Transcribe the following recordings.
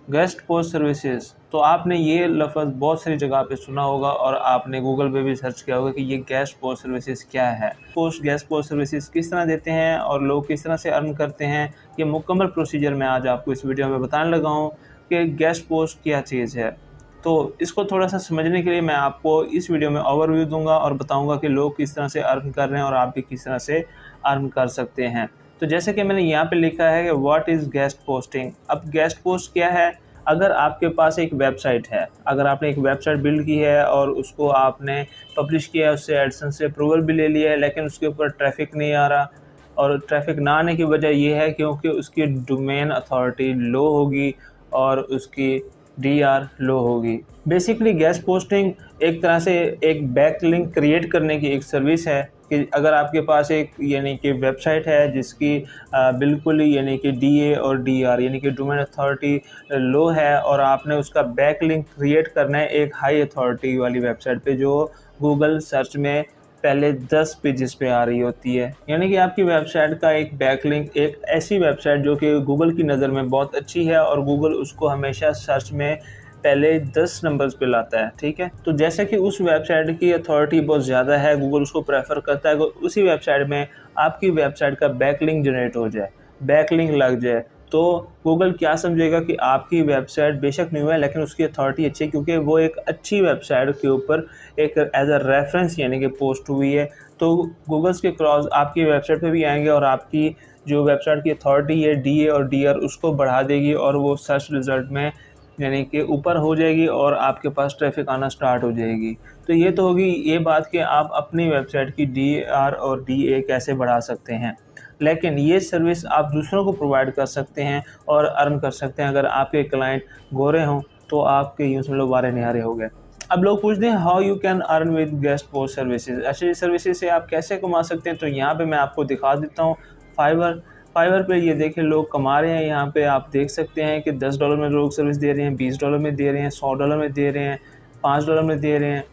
Guest post services, तो आपने ये लफ्ज़ बहुत सारी जगह पे सुना होगा और आपने गूगल पे भी सर्च किया होगा कि ये गेस्ट पोस्ट सर्विसेज क्या है। गेस्ट पोस्ट सर्विसेज किस तरह देते हैं और लोग किस तरह से अर्न करते हैं, ये मुकम्मल प्रोसीजर मैं आज आपको इस वीडियो में बताने लगा हूँ कि गेस्ट पोस्ट क्या चीज़ है। तो इसको थोड़ा-सा समझने के लिए मैं आपको इस वीडियो में ओवरव्यू दूँगा और बताऊँगा कि लोग किस तरह से अर्न कर रहे हैं और आप भी किस तरह से अर्न कर सकते हैं। तो जैसे कि मैंने यहाँ पे लिखा है कि व्हाट इज़ गेस्ट पोस्टिंग। अब गेस्ट पोस्ट क्या है? अगर आपके पास एक वेबसाइट है, अगर आपने एक वेबसाइट बिल्ड की है और उसको आपने पब्लिश किया है, उससे एडसेंस से अप्रूवल भी ले लिया है, लेकिन उसके ऊपर ट्रैफ़िक नहीं आ रहा और ट्रैफ़िक ना आने की वजह ये है क्योंकि उसकी डोमेन अथॉरिटी लो होगी और उसकी डीआर लो होगी। बेसिकली गेस्ट पोस्टिंग एक तरह से एक बैकलिंक क्रिएट करने की एक सर्विस है कि अगर आपके पास एक यानी कि वेबसाइट है जिसकी बिल्कुल ही यानी कि डीए और डीआर यानी कि डोमेन अथॉरिटी लो है और आपने उसका बैकलिंक क्रिएट करना है एक हाई अथॉरिटी वाली वेबसाइट पे जो गूगल सर्च में पहले 10 पेजेस पे आ रही होती है, यानी कि आपकी वेबसाइट का एक बैकलिंक एक ऐसी वेबसाइट जो कि गूगल की नज़र में बहुत अच्छी है और गूगल उसको हमेशा सर्च में पहले 10 नंबर्स पे लाता है, ठीक है। तो जैसे कि उस वेबसाइट की अथॉरिटी बहुत ज़्यादा है, गूगल उसको प्रेफर करता है कि उसी वेबसाइट में आपकी वेबसाइट का बैकलिंक जनरेट हो जाए, बैकलिंक लग जाए, तो गूगल क्या समझेगा कि आपकी वेबसाइट बेशक न्यू है लेकिन उसकी अथॉरिटी अच्छी है क्योंकि वो एक अच्छी वेबसाइट के ऊपर एक एज अ रेफरेंस यानी कि पोस्ट हुई है। तो गूगल्स के क्रॉस आपकी वेबसाइट पे भी आएंगे और आपकी जो वेबसाइट की अथॉरिटी है डीए और डीआर उसको बढ़ा देगी और वो सर्च रिज़ल्ट में यानी कि ऊपर हो जाएगी और आपके पास ट्रैफ़िक आना स्टार्ट हो जाएगी। तो ये तो होगी ये बात कि आप अपनी वेबसाइट की डीआर और डीए कैसे बढ़ा सकते हैं। लेकिन ये सर्विस आप दूसरों को प्रोवाइड कर सकते हैं और अर्न कर सकते हैं। अगर आपके क्लाइंट गोरे हों तो आपके यूँ समझ लो वारे निहारे हो गए। अब लोग पूछते हैं how you can earn with guest post services, ऐसी सर्विसेज से आप कैसे कमा सकते हैं? तो यहाँ पे मैं आपको दिखा देता हूँ फाइवर फाइवर पे ये देखिए लोग कमा रहे हैं। यहाँ पे आप देख सकते हैं कि $10 में लोग सर्विस दे रहे हैं, $20 में दे रहे हैं, $100 में दे रहे हैं, $5 में दे रहे हैं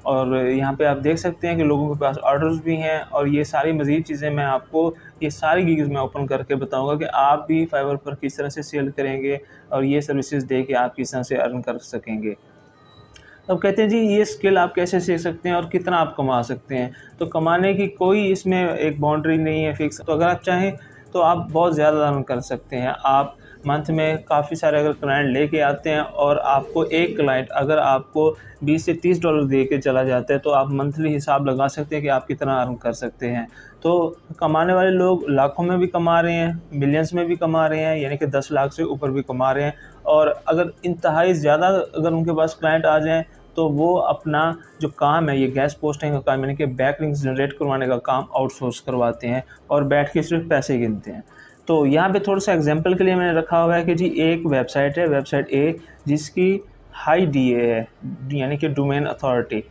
और यहाँ पे आप देख सकते हैं कि लोगों के पास ऑर्डर्स भी हैं और ये सारी मज़ीद चीज़ें मैं आपको ये सारी गिग्स मैं ओपन करके बताऊँगा कि आप भी फाइवर पर किस तरह से सेल करेंगे और ये सर्विसेज दे के आप किस तरह से अर्न कर सकेंगे। अब कहते हैं जी ये स्किल आप कैसे सीख सकते हैं और कितना आप कमा सकते हैं? तो कमाने की कोई इसमें एक बाउंड्री नहीं है फिक्स। तो अगर आप चाहें तो आप बहुत ज़्यादा अर्न कर सकते हैं। आप मंथ में काफ़ी सारे अगर क्लाइंट लेके आते हैं और आपको एक क्लाइंट अगर आपको 20 से $30 दे के चला जाता है तो आप मंथली हिसाब लगा सकते हैं कि आप कितना अर्न कर सकते हैं। तो कमाने वाले लोग लाखों में भी कमा रहे हैं, मिलियंस में भी कमा रहे हैं, यानी कि 10 लाख से ऊपर भी कमा रहे हैं और अगर इंतहाई ज़्यादा अगर उनके पास क्लाइंट आ जाएँ तो वो अपना जो काम है ये गेस्ट पोस्टिंग का काम यानी कि बैकलिंक्स जनरेट करवाने का काम आउटसोर्स करवाते हैं और बैठ के सिर्फ पैसे गिनते हैं। तो यहाँ पे थोड़ा सा एग्जांपल के लिए मैंने रखा हुआ है कि जी एक वेबसाइट है, वेबसाइट ए जिसकी हाई डीए है यानी कि डोमेन अथॉरिटी।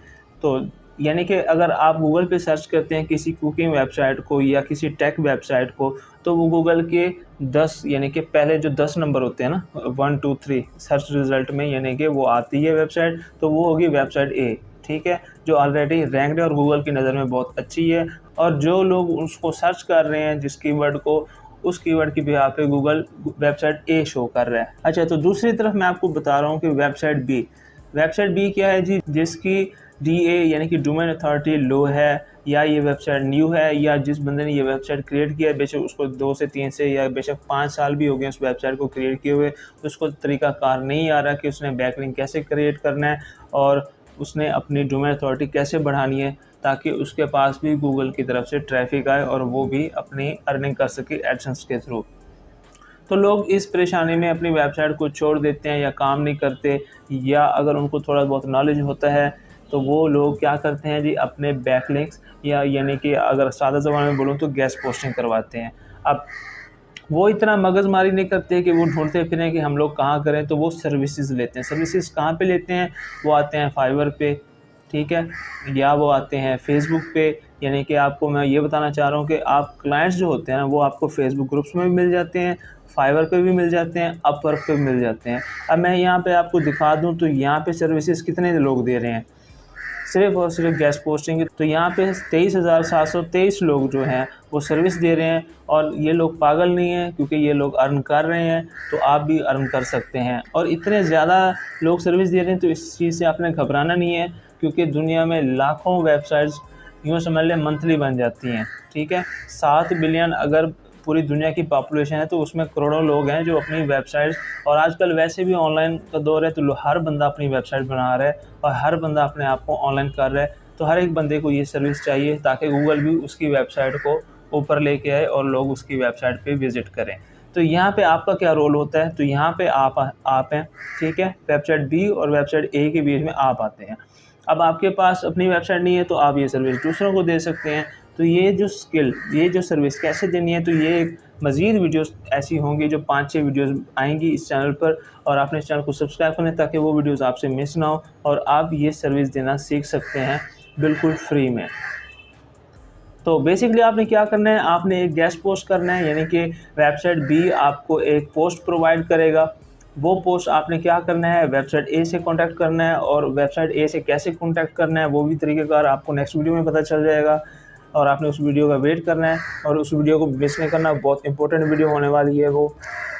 तो यानी कि अगर आप गूगल पे सर्च करते हैं किसी कुकिंग वेबसाइट को या किसी टेक वेबसाइट को तो वो गूगल के 10 यानी कि पहले जो 10 नंबर होते हैं ना 1 2 3 सर्च रिज़ल्ट में यानी कि वो आती है वेबसाइट, तो वो होगी वेबसाइट ए, ठीक है? जो ऑलरेडी रैंक्ड है और गूगल की नज़र में बहुत अच्छी है और जो लोग उसको सर्च कर रहे हैं जिस कीवर्ड को, उस कीवर्ड की बिहाफ़ पे गूगल वेबसाइट ए शो कर रहा है। अच्छा, तो दूसरी तरफ मैं आपको बता रहा हूँ कि वेबसाइट बी क्या है जी? जिसकी डीए यानी कि डोमेन अथॉरिटी लो है या ये वेबसाइट न्यू है या जिस बंदे ने ये वेबसाइट क्रिएट किया है बेशक उसको 2 से 3 से या बेशक 5 साल भी हो गए उस वेबसाइट को क्रिएट किए हुए, उसको तरीकाकार नहीं आ रहा कि उसने बैकलिंक कैसे क्रिएट करना है और उसने अपनी डोमेन अथॉरिटी कैसे बढ़ानी है ताकि उसके पास भी गूगल की तरफ से ट्रैफिक आए और वो भी अपनी अर्निंग कर सके एडसेंस के थ्रू। तो लोग इस परेशानी में अपनी वेबसाइट को छोड़ देते हैं या काम नहीं करते या अगर उनको थोड़ा बहुत नॉलेज होता है तो वो लोग क्या करते हैं जी अपने बैकलिंक्स या यानी कि अगर सादा ज़बान में बोलूँ तो गेस्ट पोस्टिंग करवाते हैं। अब वो इतना मगज़मारी नहीं करते कि वो ढूँढते फिरें कि हम लोग कहाँ करें, तो वो सर्विसेज़ लेते हैं। सर्विसेज़ कहाँ पे लेते हैं? वो आते हैं फाइवर पे, ठीक है? या वो आते हैं फेसबुक पे, यानी कि आपको मैं ये बताना चाह रहा हूँ कि आप क्लाइंट्स जो होते हैं ना वो आपको फेसबुक ग्रुप्स में भी मिल जाते हैं, फाइवर पे भी मिल जाते हैं, अपवर्क पे भी मिल जाते हैं। अब मैं यहाँ पे आपको दिखा दूँ तो यहाँ पे सर्विसेज़ कितने लोग दे रहे हैं। सिर्फ और सिर्फ गेस्ट पोस्टिंग। तो यहाँ पे 23,723 लोग जो हैं वो सर्विस दे रहे हैं, और ये लोग पागल नहीं हैं, क्योंकि ये लोग अर्न कर रहे हैं, तो आप भी अर्न कर सकते हैं। और इतने ज़्यादा लोग सर्विस दे रहे हैं तो इस चीज़ से आपने घबराना नहीं है, क्योंकि दुनिया में लाखों वेबसाइट्स यूँ समझ लें मंथली बन जाती हैं, ठीक है। 7 बिलियन अगर पूरी दुनिया की पॉपुलेशन है तो उसमें करोड़ों लोग हैं जो अपनी वेबसाइट्स, और आजकल वैसे भी ऑनलाइन का दौर है तो हर बंदा अपनी वेबसाइट बना रहा है और हर बंदा अपने आप को ऑनलाइन कर रहा है। तो हर एक बंदे को ये सर्विस चाहिए ताकि गूगल भी उसकी वेबसाइट को ऊपर लेके आए और लोग उसकी वेबसाइट पे विज़िट करें। तो यहाँ पे आपका क्या रोल होता है, तो यहाँ पे आप हैं, ठीक है। वेबसाइट बी और वेबसाइट ए के बीच में आप आते हैं। अब आपके पास अपनी वेबसाइट नहीं है तो आप ये सर्विस दूसरों को दे सकते हैं। तो ये जो सर्विस कैसे देनी है, तो ये एक मज़ीद वीडियोस ऐसी होंगी जो 5-6 वीडियोस आएंगी इस चैनल पर, और आपने इस चैनल को सब्सक्राइब करना है ताकि वो वीडियोस आपसे मिस ना हो और आप ये सर्विस देना सीख सकते हैं बिल्कुल फ्री में। तो बेसिकली आपने क्या करना है, आपने एक गेस्ट पोस्ट करना है, यानी कि वेबसाइट बी आपको एक पोस्ट प्रोवाइड करेगा। वो पोस्ट आपने क्या करना है, वेबसाइट ए से कांटेक्ट करना है, और वेबसाइट ए से कैसे कांटेक्ट करना है वो भी तरीक़ेकार आपको नेक्स्ट वीडियो में पता चल जाएगा, और आपने उस वीडियो का वेट करना है और उस वीडियो को मिस नहीं करना, बहुत इंपॉर्टेंट वीडियो होने वाली है वो।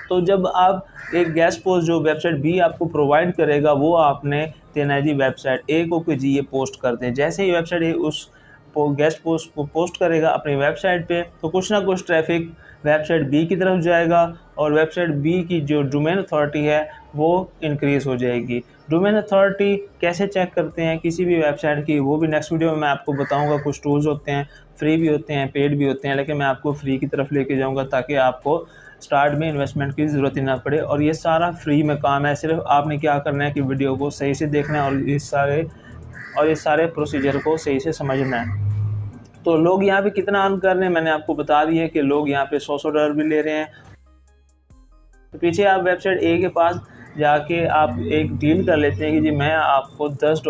तो जब आप एक गेस्ट पोस्ट जो वेबसाइट बी आपको प्रोवाइड करेगा वो आपने देना है जी वेबसाइट ए को कि जी ये पोस्ट कर दें। जैसे ही वेबसाइट ए उस गेस्ट पोस्ट को पोस्ट करेगा अपनी वेबसाइट पे, तो कुछ ना कुछ ट्रैफिक वेबसाइट बी की तरफ जाएगा, और वेबसाइट बी की जो डोमेन अथॉरिटी है वो इंक्रीज़ हो जाएगी। डोमेन अथॉरिटी कैसे चेक करते हैं किसी भी वेबसाइट की, वो भी नेक्स्ट वीडियो में मैं आपको बताऊंगा। कुछ टूल्स होते हैं, फ्री भी होते हैं, पेड भी होते हैं, लेकिन मैं आपको फ्री की तरफ लेके जाऊंगा ताकि आपको स्टार्ट में इन्वेस्टमेंट की ज़रूरत ही ना पड़े, और ये सारा फ्री में काम है। सिर्फ आपने क्या करना है कि वीडियो को सही से देखना है और इस सारे प्रोसीजर को सही से समझना है। तो लोग यहाँ पे कितना अर्न कर रहे हैं मैंने आपको बता दिया कि लोग यहाँ पे $100 भी ले रहे हैं। तो पीछे आप वेबसाइट ए के पास जाके आप एक डील कर लेते हैं कि जी मैं आपको $10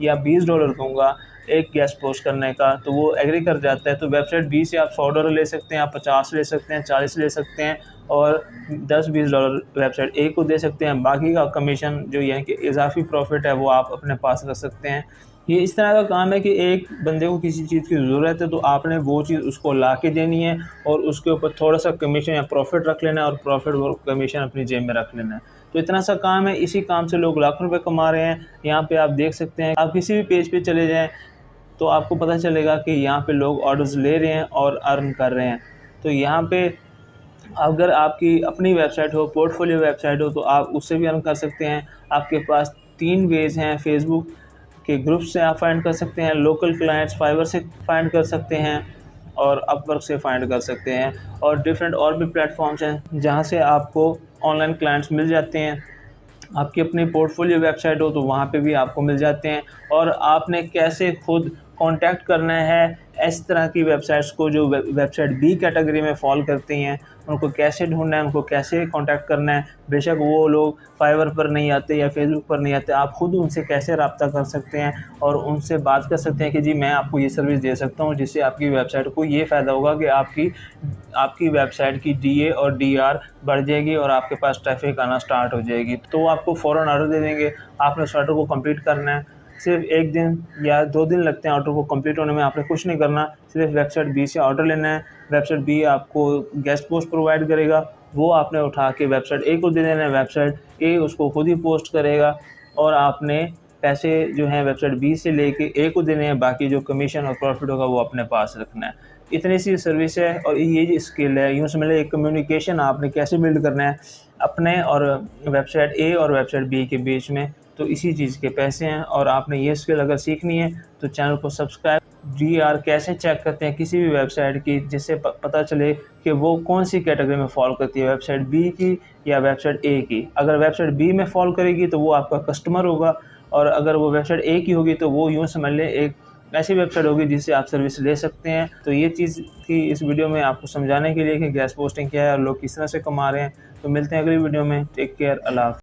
या $20 दूंगा एक गेस्ट पोस्ट करने का, तो वो एग्री कर जाता है। तो वेबसाइट बी से आप $100 ले सकते हैं, आप 50 ले सकते हैं, 40 ले सकते हैं, और $10-20 वेबसाइट ए को दे सकते हैं। बाकी का कमीशन जो यानी कि इजाफी प्रॉफिट है वो आप अपने पास रख सकते हैं। ये इस तरह का काम है कि एक बंदे को किसी चीज़ की ज़रूरत है तो आपने वो चीज़ उसको ला के देनी है, और उसके ऊपर थोड़ा सा कमीशन या प्रॉफिट रख लेना है, और प्रॉफिट और कमीशन अपनी जेब में रख लेना है। तो इतना सा काम है, इसी काम से लोग लाखों रुपए कमा रहे हैं। यहाँ पे आप देख सकते हैं, आप किसी भी पेज पे चले जाएं तो आपको पता चलेगा कि यहाँ पे लोग ऑर्डर्स ले रहे हैं और अर्न कर रहे हैं। तो यहाँ पे अगर आपकी अपनी वेबसाइट हो, पोर्टफोलियो वेबसाइट हो, तो आप उससे भी अर्न कर सकते हैं। आपके पास 3 वेज हैं, फेसबुक के ग्रुप से आप फाइंड कर सकते हैं, लोकल क्लाइंट्स फाइवर से फाइंड कर सकते हैं, और अपवर्क से फाइंड कर सकते हैं, और डिफरेंट और भी प्लेटफॉर्म्स हैं जहाँ से आपको ऑनलाइन क्लाइंट्स मिल जाते हैं। आपकी अपनी पोर्टफोलियो वेबसाइट हो तो वहाँ पे भी आपको मिल जाते हैं। और आपने कैसे खुद कांटेक्ट करना है इस तरह की वेबसाइट्स को जो वेबसाइट बी कैटेगरी में फॉल करती हैं, उनको कैसे ढूंढना है, उनको कैसे कांटेक्ट करना है। बेशक वो लोग फाइवर पर नहीं आते या फेसबुक पर नहीं आते, आप खुद उनसे कैसे रब्ता कर सकते हैं और उनसे बात कर सकते हैं कि जी मैं आपको ये सर्विस दे सकता हूँ जिससे आपकी वेबसाइट को ये फ़ायदा होगा कि आपकी वेबसाइट की DA और DR बढ़ जाएगी और आपके पास ट्रैफिक आना स्टार्ट हो जाएगी। तो वो आपको फ़ौरन ऑर्डर दे देंगे। आपने उस ऑर्डर को कंप्लीट करना है, सिर्फ 1 दिन या 2 दिन लगते हैं ऑर्डर को कंप्लीट होने में। आपने कुछ नहीं करना, सिर्फ वेबसाइट बी से ऑर्डर लेना है। वेबसाइट बी आपको गेस्ट पोस्ट प्रोवाइड करेगा, वो आपने उठा के वेबसाइट ए को दे देना है। वेबसाइट ए उसको खुद ही पोस्ट करेगा, और आपने पैसे जो हैं वेबसाइट बी से लेके ए को देने हैं। बाकी जो कमीशन और प्रॉफिट होगा वो अपने पास रखना है। इतनी सी सर्विस है, और ये जो स्किल है, यूँ समझ लें एक कम्युनिकेशन आपने कैसे बिल्ड करना है अपने और वेबसाइट ए और वेबसाइट बी के बीच में। तो इसी चीज़ के पैसे हैं, और आपने ये स्किल अगर सीखनी है तो चैनल को सब्सक्राइब। DR कैसे चेक करते हैं किसी भी वेबसाइट की, जिससे पता चले कि वो कौन सी कैटेगरी में फॉल करती है, वेबसाइट बी की या वेबसाइट ए की। अगर वेबसाइट बी में फॉल करेगी तो वो आपका कस्टमर होगा, और अगर वो वेबसाइट ए की होगी तो वो यूँ समझ लें एक ऐसी वेबसाइट होगी जिससे आप सर्विस ले सकते हैं। तो ये चीज़ थी इस वीडियो में आपको समझाने के लिए कि गेस्ट पोस्टिंग क्या है और लोग किस तरह से कमा रहे हैं। तो मिलते हैं अगली वीडियो में। टेक केयर, अल्लाह।